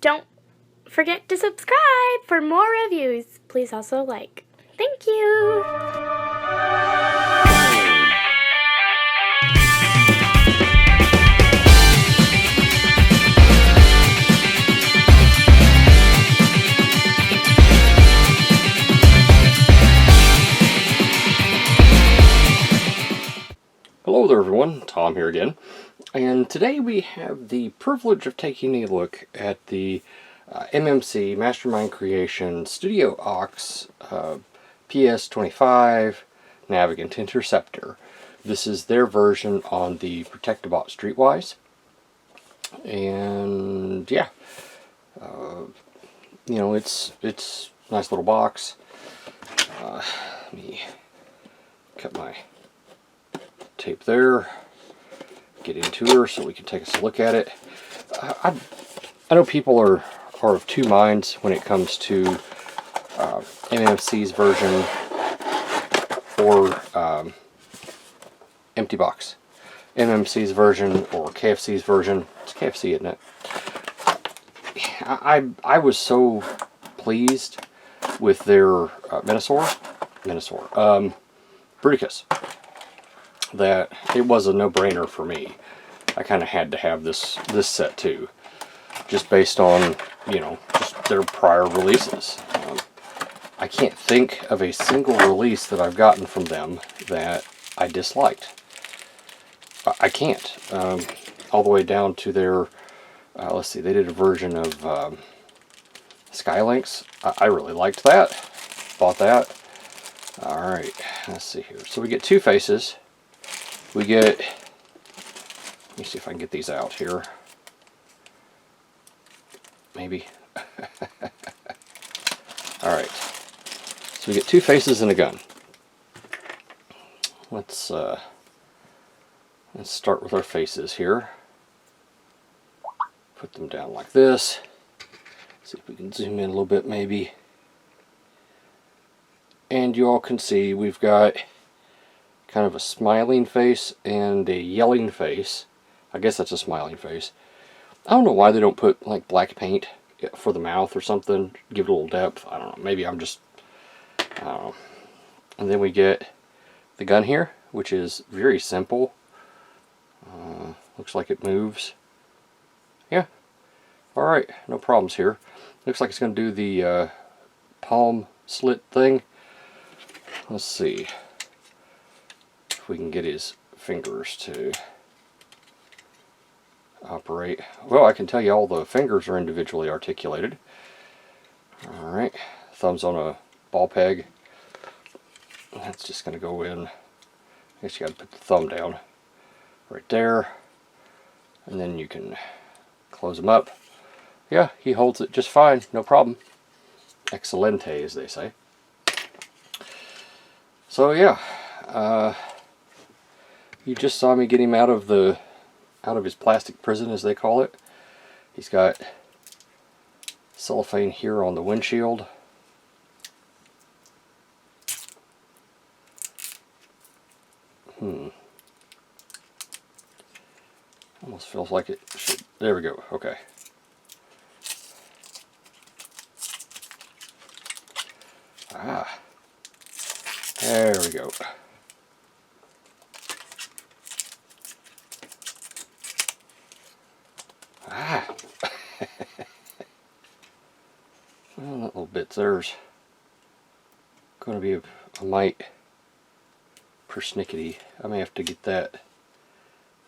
don't forget to subscribe for more reviews. Please also like. Thank you! Hello there everyone, Tom here again, and today we have the privilege of taking a look at the MMC Mastermind Creation Studio Aux PS-25 Navigant Interceptor. This is their version on the Protectobot Streetwise, and yeah, you know, it's a nice little box. Let me cut my tape there, get into her so we can take a look at it. I know people are of two minds when it comes to MMC's version or empty box. MMC's version or KFC's version. It's KFC, isn't it? I was so pleased with their Bruticus, that it was a no-brainer for me. I kind of had to have this set too, just based on, you know, just their prior releases. I can't think of a single release that I've gotten from them that I disliked. I can't. All the way down to their, let's see, they did a version of Skylinks. I really liked that. Bought that. Alright, let's see here. So we get two faces. We get, let me see if I can get these out here. Maybe. Alright. So we get two faces and a gun. Let's start with our faces here. Put them down like this. See if we can zoom in a little bit maybe. And you all can see we've got kind of a smiling face and a yelling face. I guess that's a smiling face. I don't know why they don't put like black paint for the mouth or something. Give it a little depth. I don't know. Maybe I'm just, I don't know. And then we get the gun here, which is very simple. Looks like it moves. Yeah. Alright. No problems here. Looks like it's going to do the palm slit thing. Let's see if we can get his fingers to operate. Well, I can tell you all the fingers are individually articulated. Alright, thumb's on a ball peg. That's just going to go in. I guess you got to put the thumb down right there. And then you can close them up. Yeah, he holds it just fine, no problem. Excelente, as they say. So yeah, you just saw me get him out of his plastic prison, as they call it. He's got cellophane here on the windshield. Almost feels like it should. There we go. Okay. Ah. There we go. Ah. Well, that little bit's there's going to be a mite persnickety. I may have to get that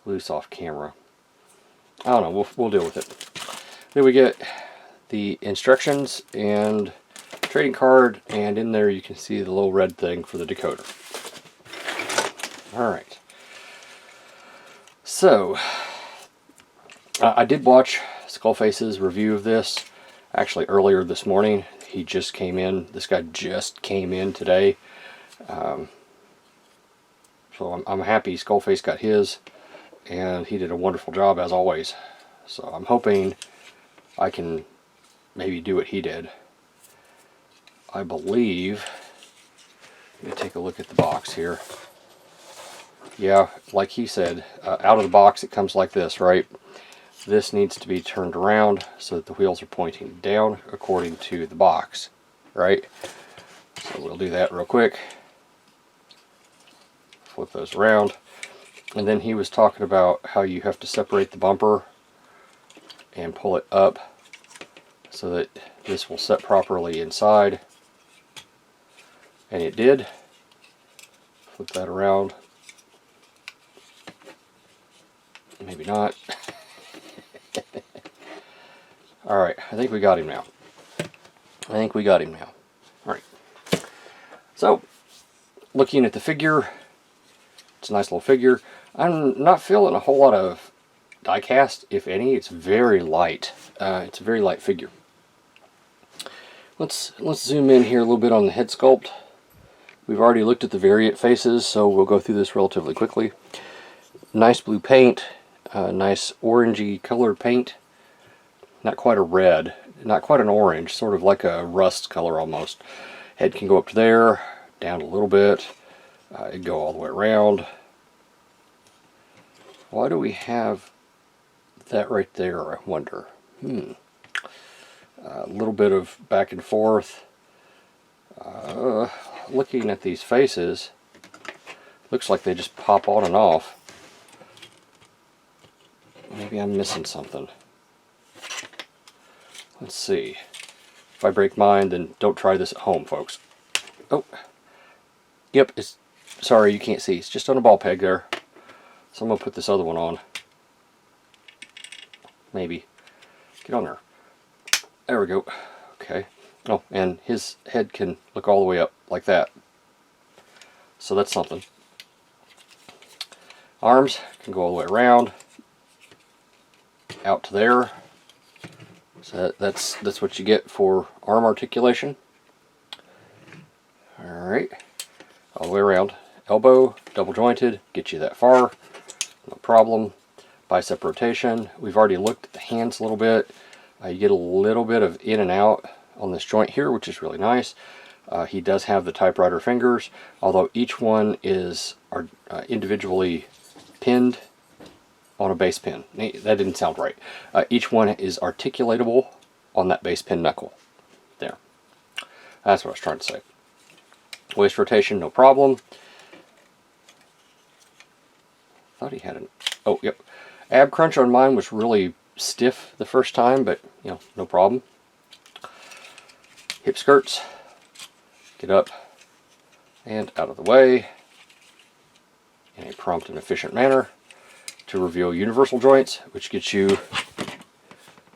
loose off camera. I don't know. We'll deal with it. Then we get the instructions and trading card, and in there you can see the little red thing for the decoder. Alright. So, I did watch Skullface's review of this actually earlier this morning. He just came in. This guy just came in today. So I'm happy Skullface got his, and he did a wonderful job as always. So I'm hoping I can maybe do what he did. I believe, let me take a look at the box here. Yeah, like he said, out of the box it comes like this, right? this needs to be turned around so that the wheels are pointing down according to the box, right? So we'll do that real quick. Flip those around. And then he was talking about how you have to separate the bumper and pull it up so that this will set properly inside. And it did. Flip that around. Maybe not. Alright, I think we got him now. Alright. So, looking at the figure, it's a nice little figure. I'm not feeling a whole lot of die cast, if any. It's very light. It's a very light figure. Let's zoom in here a little bit on the head sculpt. We've already looked at the variant faces, so we'll go through this relatively quickly. Nice blue paint, nice orangey colored paint. Not quite a red, not quite an orange, sort of like a rust color almost. Head can go up to there, down a little bit, it'd go all the way around. Why do we have that right there, I wonder? A little bit of back and forth. Looking at these faces, looks like they just pop on and off. Maybe I'm missing something. Let's see. If I break mine, then don't try this at home, folks. Oh. Yep, it's... Sorry, you can't see. It's just on a ball peg there. So I'm going to put this other one on. Maybe. Get on there. There we go. Okay. Oh, and his head can look all the way up like that. So that's something. Arms can go all the way around. Out to there. So that's what you get for arm articulation. Alright. All the way around. Elbow, double jointed, get you that far. No problem. Bicep rotation. We've already looked at the hands a little bit. You get a little bit of in and out on this joint here, which is really nice. He does have the typewriter fingers, although each one is individually pinned on a base pin. That didn't sound right. Each one is articulatable on that base pin knuckle. There. That's what I was trying to say. Waist rotation, no problem. Thought he had an... Oh, yep. Ab crunch on mine was really stiff the first time, but, you know, no problem. Hip skirts. Get up and out of the way in a prompt and efficient manner to reveal universal joints, which gets you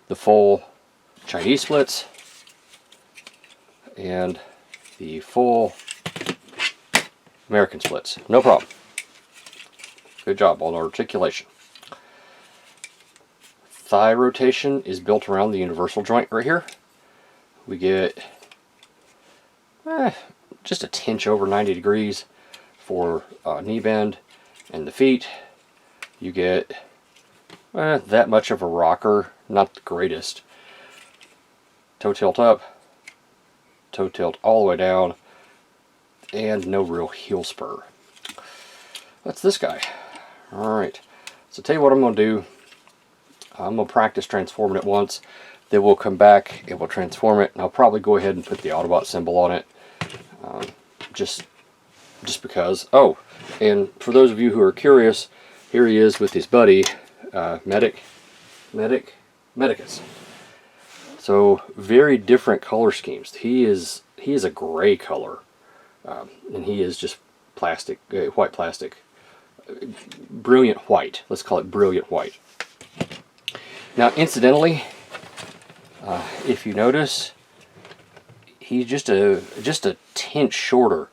the full Chinese splits and the full American splits. No problem. Good job on articulation. Thigh rotation is built around the universal joint right here. We get just a tinch over 90 degrees for knee bend, and the feet you get that much of a rocker, not the greatest. Toe tilt up, toe tilt all the way down, and no real heel spur. That's this guy. Alright, so tell you what I'm going to do. I'm going to practice transforming it once, then we'll come back and we'll transform it, and I'll probably go ahead and put the Autobot symbol on it, just because. Oh, and for those of you who are curious, here he is with his buddy, Medicus. So very different color schemes. He is a gray color, and he is just plastic, white plastic, brilliant white. Let's call it brilliant white. Now, incidentally, if you notice, he's just a tinch shorter,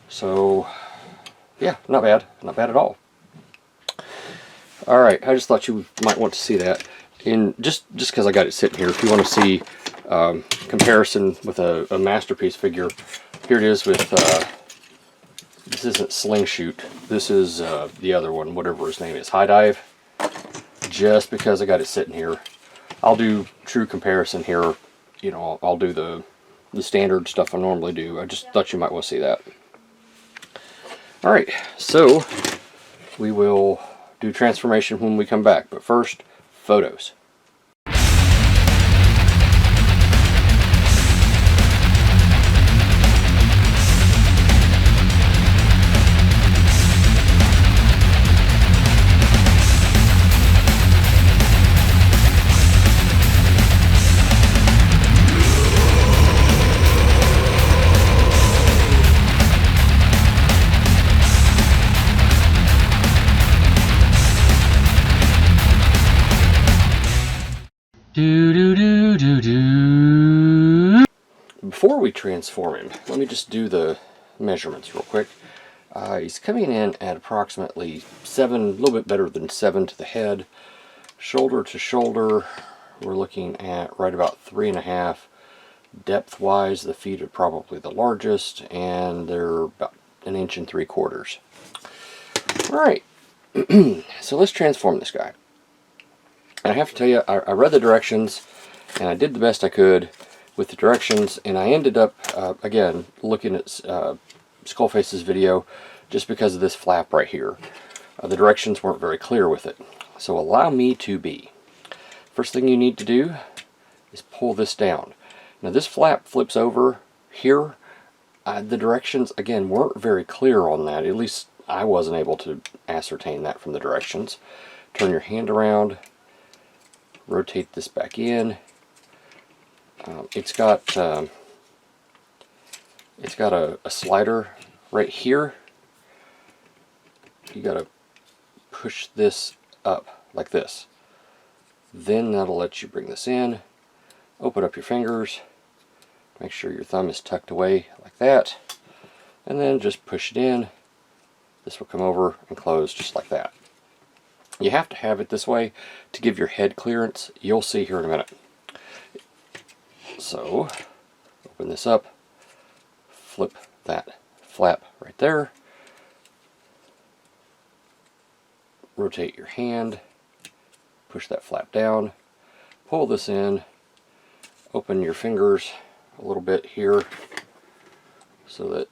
So, yeah, not bad at all. All right, I just thought you might want to see that. And just because I got it sitting here, if you want to see comparison with a masterpiece figure, here it is with. This isn't Sling Shoot. This is the other one, whatever his name is, High Dive. Just because I got it sitting here, I'll do true comparison here. You know, I'll do the standard stuff I normally do. I just thought you might want to see that. All right, so we will do transformation when we come back. But first, photos. Before we transform him, let me just do the measurements real quick. He's coming in at approximately 7, a little bit better than 7 to the head. Shoulder to shoulder, we're looking at right about 3.5. Depth-wise, the feet are probably the largest, and they're about 1 3/4 inches. Alright, so let's transform this guy. And I have to tell you, I read the directions, and I did the best I could with the directions, and I ended up, again, looking at Skullface's video just because of this flap right here. The directions weren't very clear with it. So allow me to be. First thing you need to do is pull this down. Now this flap flips over here. The directions, again, weren't very clear on that. At least I wasn't able to ascertain that from the directions. Turn your hand around. Rotate this back in. It's got a slider right here. You gotta push this up like this. Then that'll let you bring this in. Open up your fingers. Make sure your thumb is tucked away like that. And then just push it in. This will come over and close just like that. You have to have it this way to give your head clearance. You'll see here in a minute. So, open this up, flip that flap right there, rotate your hand, push that flap down, pull this in, open your fingers a little bit here so that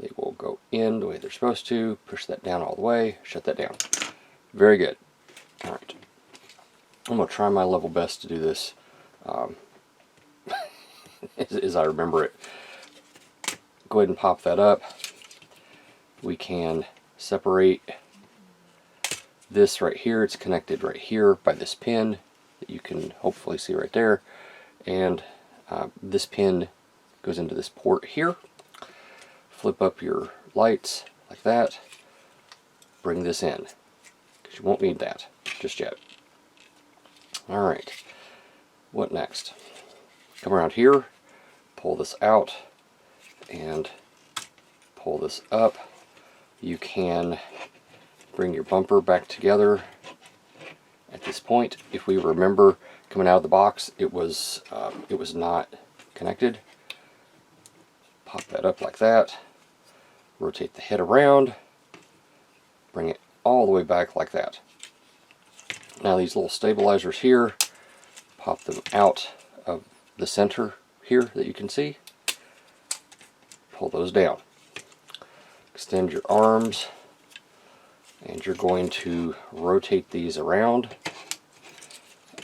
they will go in the way they're supposed to. Push that down all the way, shut that down. Very good. Alright. I'm going to try my level best to do this as I remember it. Go ahead and pop that up. We can separate this right here. It's connected right here by this pin that you can hopefully see right there. And this pin goes into this port here. Flip up your lights like that. Bring this in, because you won't need that just yet. Alright, what next? Come around here, pull this out, and pull this up. You can bring your bumper back together at this point. If we remember coming out of the box, it was not connected. Pop that up like that. Rotate the head around. Bring it all the way back like that. Now these little stabilizers here, pop them out of the center here that you can see. Pull those down. Extend your arms, and you're going to rotate these around,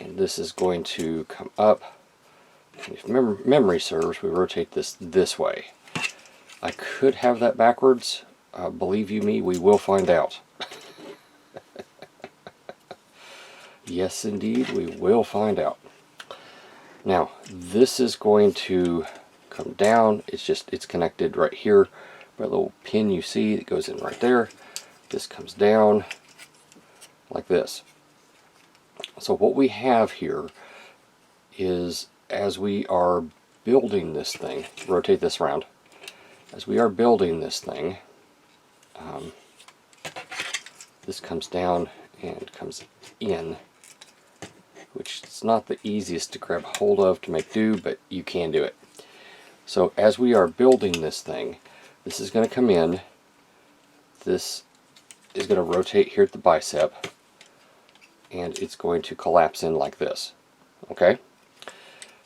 and this is going to come up. And if memory serves, we rotate this way. I could have that backwards. Believe you me, we will find out. Yes, indeed, we will find out. Now, this is going to come down. It's connected right here by a little pin you see that goes in right there. This comes down like this. So what we have here is, as we are building this thing, rotate this around. As we are building this thing, this comes down and comes in, which is not the easiest to grab hold of to make do, but you can do it. So as we are building this thing, this is going to come in, this is going to rotate here at the bicep, and it's going to collapse in like this. Okay?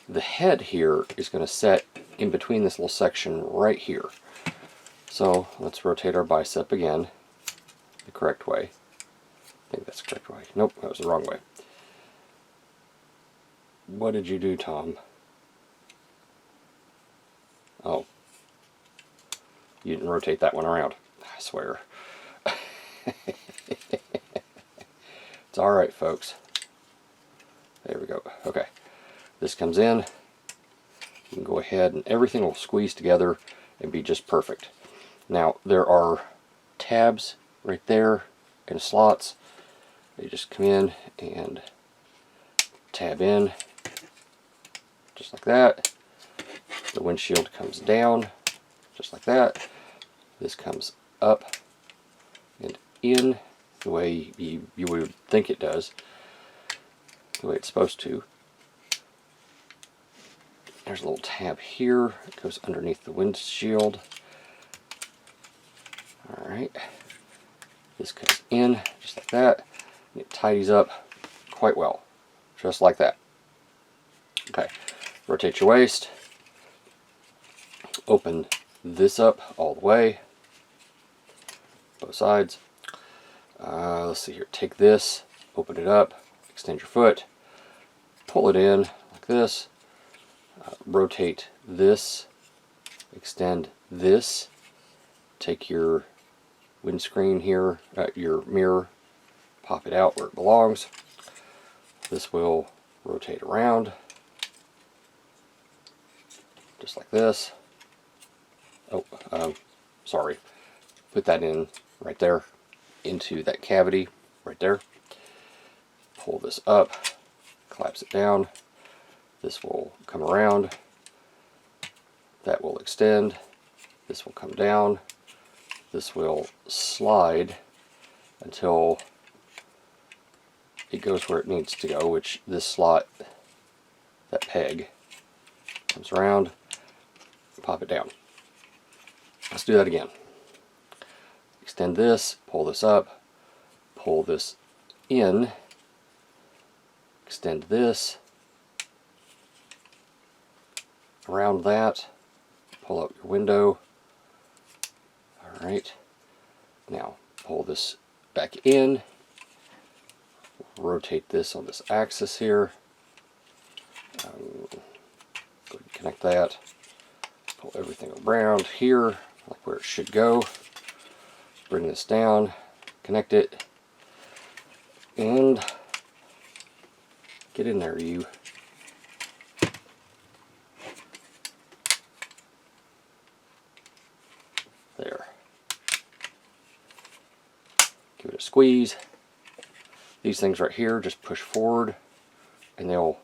The head here is going to set in between this little section right here. So let's rotate our bicep again. the correct way. I think that's the correct way. Nope, that was the wrong way. What did you do, Tom? Oh. You didn't rotate that one around. I swear. It's alright, folks. There we go. Okay. This comes in. You can go ahead and everything will squeeze together and be just perfect. Now, there are tabs right there and slots. You just come in and tab in just like that. The windshield comes down just like that. This comes up and in the way you would think it does, the way it's supposed to. There's a little tab here. It goes underneath the windshield. Alright. This comes in just like that. And it tidies up quite well. Just like that. Okay. Rotate your waist. Open this up all the way. Both sides. Let's see here. Take this. Open it up. Extend your foot. Pull it in like this. Rotate this. Extend this. Take your windscreen here, your mirror, pop it out where it belongs. This will rotate around just like this. Oh, sorry. Put that in right there into that cavity right there. Pull this up, collapse it down. This will come around. That will extend. This will come down. This will slide until it goes where it needs to go, which this slot, that peg, comes around, pop it down. Let's do that again. Extend this, pull this up, pull this in, extend this, around that, pull up your window. Alright, now pull this back in, rotate this on this axis here, go ahead and connect that, pull everything around here like where it should go, bring this down, connect it, and get in there, you. There. Give it a squeeze. These things right here just push forward and they'll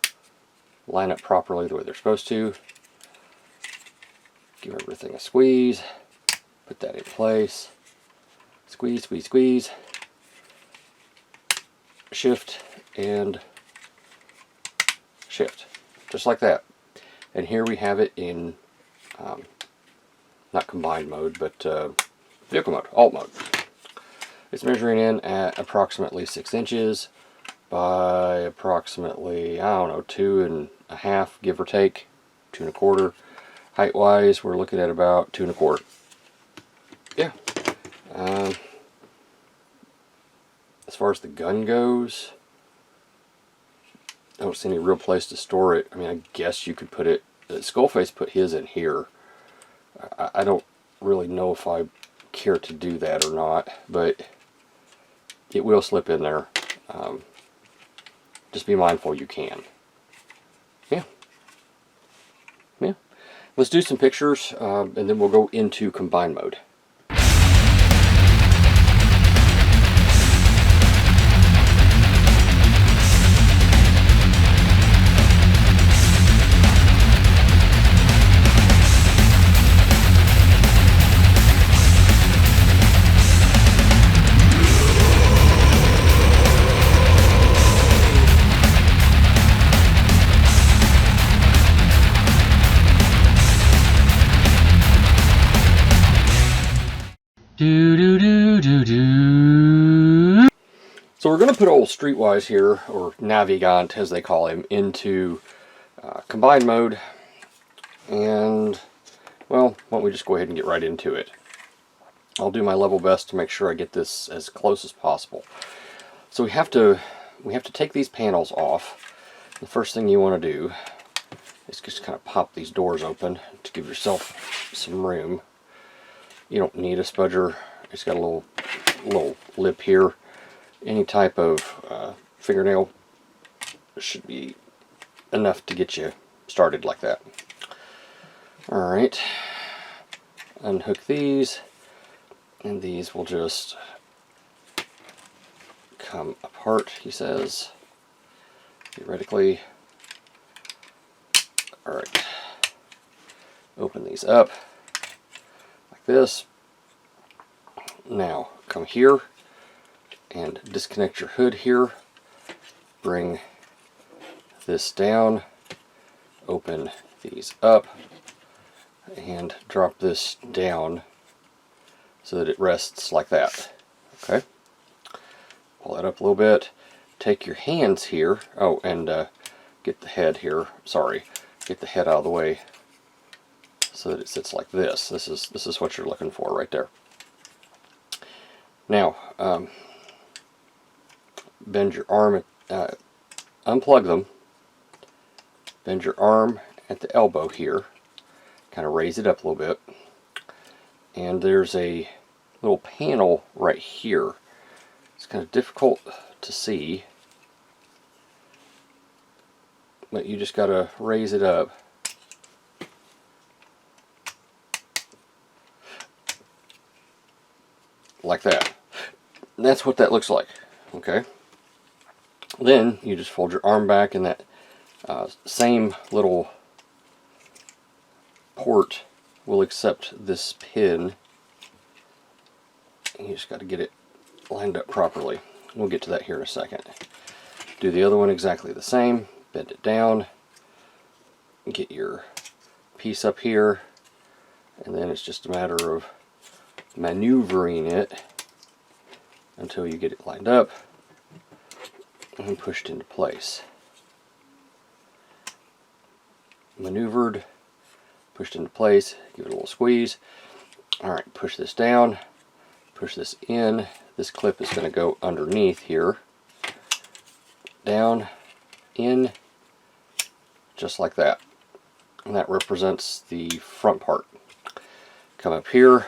line up properly the way they're supposed to. Give everything a squeeze. Put that in place. Squeeze, squeeze, squeeze. Shift and shift. Just like that. And here we have it in not combined mode, but vehicle mode, alt mode. It's measuring in at approximately 6 inches by approximately, I don't know, 2.5, give or take, 2.25. Height wise, we're looking at about 2.25. Yeah. As far as the gun goes, I don't see any real place to store it. I mean, I guess you could put it, Skullface put his in here. I don't really know if I care to do that or not, but it will slip in there. Just be mindful you can. Yeah. Yeah. Let's do some pictures, and then we'll go into combine mode. So we're going to put old Streetwise here, or Navigant as they call him, into combine mode. And, well, why don't we just go ahead and get right into it. I'll do my level best to make sure I get this as close as possible. So we have to take these panels off. The first thing you want to do is just kind of pop these doors open to give yourself some room. You don't need a spudger. It's got a little lip here. Any type of fingernail should be enough to get you started like that. Alright, unhook these, and these will just come apart, he says, theoretically. Alright, open these up like this. Now come here and disconnect your hood here. Bring this down, open these up, and drop this down so that it rests like that. Okay, pull that up a little bit. Take your hands here. Oh, and get the head here. Sorry, get the head out of the way so that it sits like this. This is what you're looking for right there. Now, bend your arm. Unplug them. Bend your arm at the elbow here. Kind of raise it up a little bit. And there's a little panel right here. It's kind of difficult to see, but you just got to raise it up. Like that. And that's what that looks like. Okay. Then you just fold your arm back, and that same little port will accept this pin. And you just got to get it lined up properly. We'll get to that here in a second. Do the other one exactly the same. Bend it down. Get your piece up here. And then it's just a matter of maneuvering it until you get it lined up and pushed into place. Maneuvered, pushed into place, give it a little squeeze. Alright, push this down, push this in. This clip is going to go underneath here. Down, in, just like that. And that represents the front part. Come up here,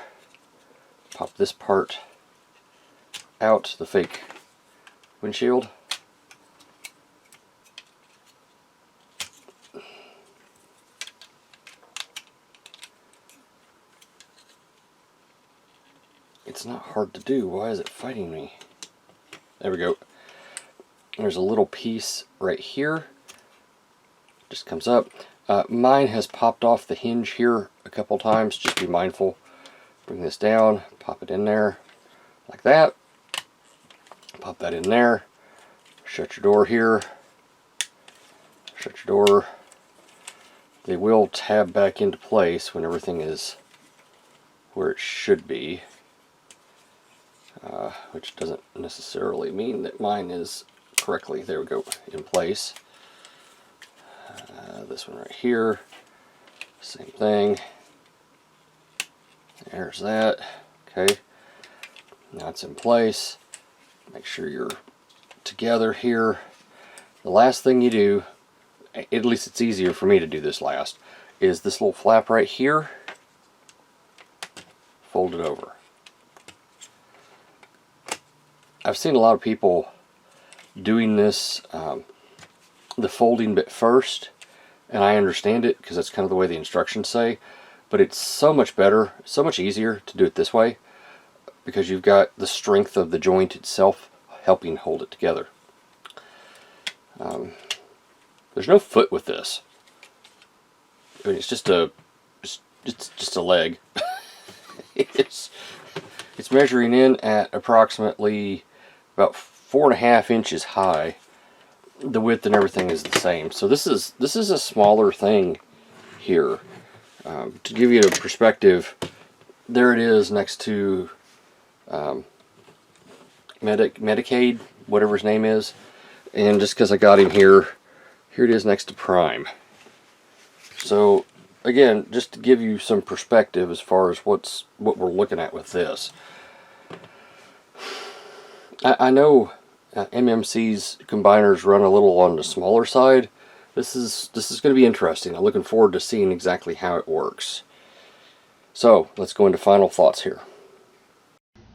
pop this part out, the fake windshield. It's not hard to do. Why is it fighting me? There we go. There's a little piece right here. Just comes up. Mine has popped off the hinge here a couple times. Just be mindful. Bring this down, pop it in there like that. Pop that in there. Shut your door here. Shut your door. They will tab back into place when everything is where it should be. Which doesn't necessarily mean that mine is correctly, there we go, in place. This one right here, same thing. There's that. Okay, now it's in place. Make sure you're together here. The last thing you do, at least it's easier for me to do this last, is this little flap right here. Fold it over. I've seen a lot of people doing this, the folding bit first, and I understand it because that's kind of the way the instructions say, but it's so much better, so much easier to do it this way because you've got the strength of the joint itself helping hold it together. There's no foot with this. I mean, it's just a leg. It's measuring in at approximately about 4.5 inches high. The width and everything is the same. So this is a smaller thing here. To give you a perspective, there it is next to Medicaid, whatever his name is. And just because I got him here, here it is next to Prime. So again, just to give you some perspective as far as what we're looking at with this. I know MMC's combiners run a little on the smaller side. This is going to be interesting. I'm looking forward to seeing exactly how it works. So let's go into final thoughts here.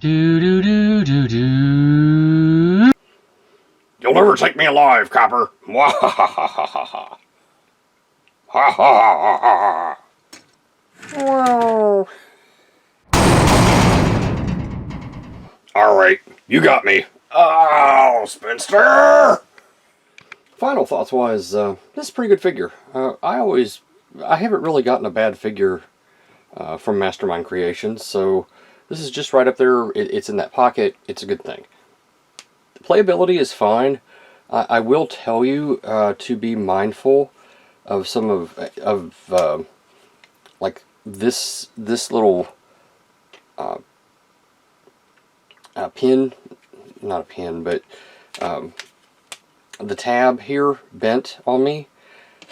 You'll never take me alive, Copper. Mwahahaha. Ha ha ha ha ha. Alright, you got me. Oh, Spinster! Final thoughts wise, this is a pretty good figure. I haven't really gotten a bad figure from Mastermind Creations, so this is just right up there. It's in that pocket. It's a good thing. The playability is fine. I will tell you to be mindful of some of like this little pin, not a pin, but the tab here bent on me.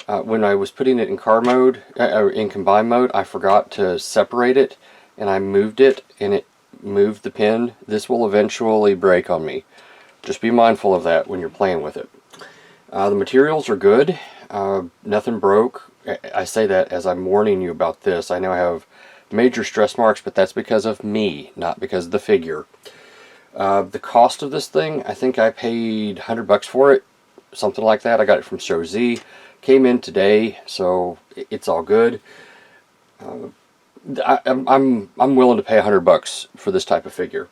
When I was putting it in car mode, in combine mode, I forgot to separate it, and I moved it, and it moved the pin. This will eventually break on me. Just be mindful of that when you're playing with it. The materials are good. Nothing broke. I say that as I'm warning you about this. I know I have major stress marks, but that's because of me, not because of the figure. The cost of this thing, I think I paid $100 for it, something like that. I got it from Show Z. Came in today, so it's all good. I'm willing to pay $100 for this type of figure.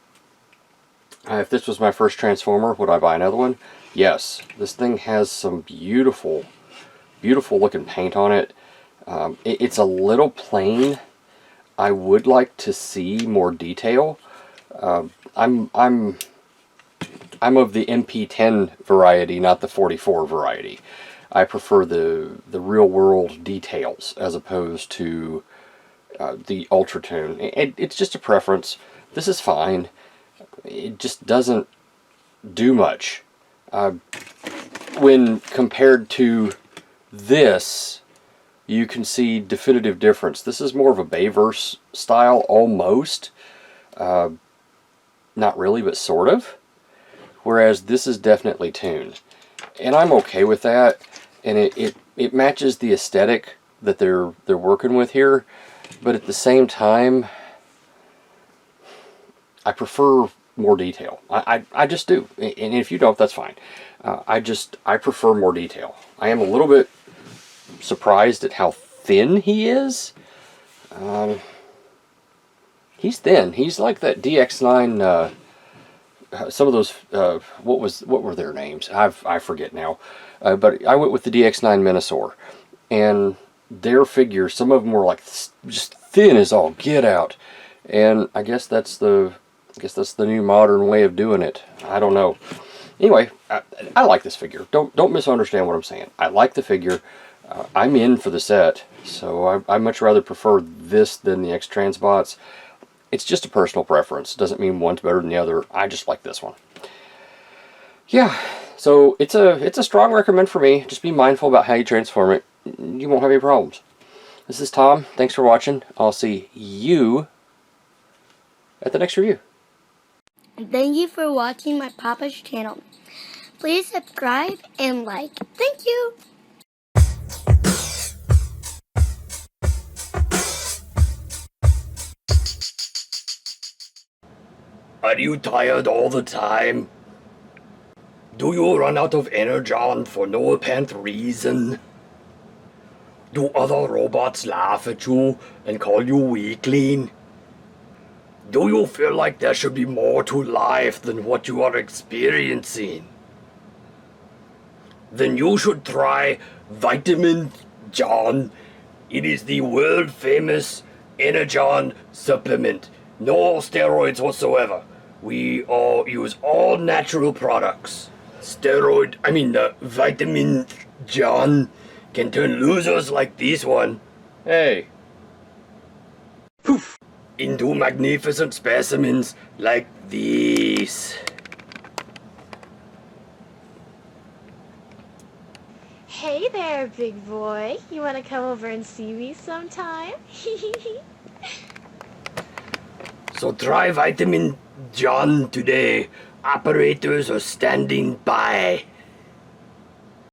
If this was my first Transformer, would I buy another one? Yes. This thing has some beautiful, beautiful looking paint on it. It's a little plain. I would like to see more detail. I'm of the MP10 variety, not the 44 variety. I prefer the real world details as opposed to the Ultratune. It's just a preference. This is fine. It just doesn't do much. When compared to this, you can see definitive difference. This is more of a Bayverse style, almost. Not really, but sort of. Whereas this is definitely tuned. And I'm okay with that. And it matches the aesthetic that they're working with here. But at the same time, I prefer more detail. I just do. And if you don't, that's fine. I prefer more detail. I am a little bit surprised at how thin he is. He's thin. He's like that DX9. Some of those. What were their names? I forget now. But I went with the DX9 Minosaur, and their figures. Some of them were like just thin as all get out. And I guess that's the new modern way of doing it. I don't know. Anyway, I like this figure. Don't misunderstand what I'm saying. I like the figure. I'm in for the set, so I much rather prefer this than the X-Transbots. It's just a personal preference. Doesn't mean one's better than the other. I just like this one. Yeah, so it's a strong recommend for me. Just be mindful about how you transform it. You won't have any problems. This is Tom. Thanks for watching. I'll see you at the next review. Thank you for watching my Papa's channel. Please subscribe and like. Thank you. Are you tired all the time? Do you run out of energon for no apparent reason? Do other robots laugh at you and call you weakling? Do you feel like there should be more to life than what you are experiencing? Then you should try Vitamin John. It is the world famous Energon supplement. No steroids whatsoever. We all use all natural products. Vitamin John can turn losers like this one. Hey. Poof. Into magnificent specimens like these. Hey there, big boy. You want to come over and see me sometime? So try Vitamin John today. Operators are standing by.